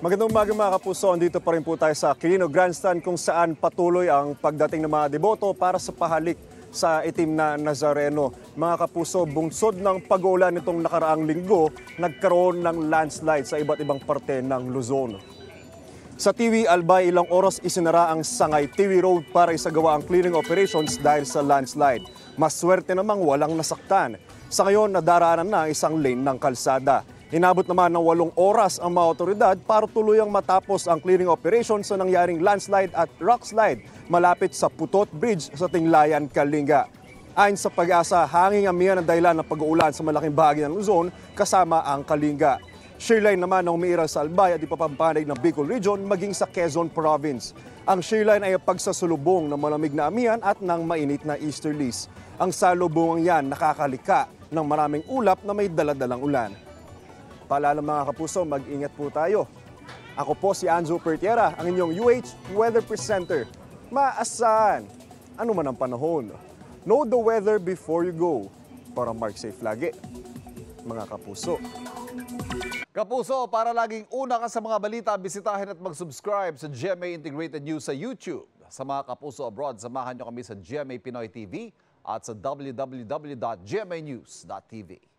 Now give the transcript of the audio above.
Magandang umaga mga kapuso, andito pa rin po tayo sa Quirino Grandstand kung saan patuloy ang pagdating ng mga deboto para sa pahalik sa itim na Nazareno. Mga kapuso, bungsod ng pag-uulan nitong nakaraang linggo, nagkaroon ng landslide sa iba't ibang parte ng Luzon. Sa Tiwi, Albay, ilang oras isinara ang Sangay Tiwi Road para isagawa ang clearing operations dahil sa landslide. Maswerte namang walang nasaktan. Sa ngayon, nadaraanan na isang lane ng kalsada. Inabot naman ng 8 oras ang mga otoridad para tuluyang matapos ang clearing operation sa nangyaring landslide at rockslide malapit sa Putot Bridge sa Tinglayan, Kalinga. Ayon sa Pag-asa, hanging amihan ang dahilan ng pag-uulan sa malaking bahagi ng Luzon kasama ang Kalinga. Shearline naman ang umiiral sa Albay at ipapampanay ng Bicol Region maging sa Quezon Province. Ang shearline ay pagsasulubong ng malamig na amihan at ng mainit na easterlies. Ang salubungang yan nakakalika ng maraming ulap na may daladalang ulan. Paalala mga kapuso, mag-ingat po tayo. Ako po si Anzo Pertiera, ang inyong UH Weather Presenter. Maasahan, ano man ang panahon. Know the weather before you go para mark safe lagi, mga kapuso. Kapuso, para laging una ka sa mga balita, bisitahin at mag-subscribe sa GMA Integrated News sa YouTube. Sa mga kapuso abroad, samahan nyo kami sa GMA Pinoy TV at sa www.gmanews.tv.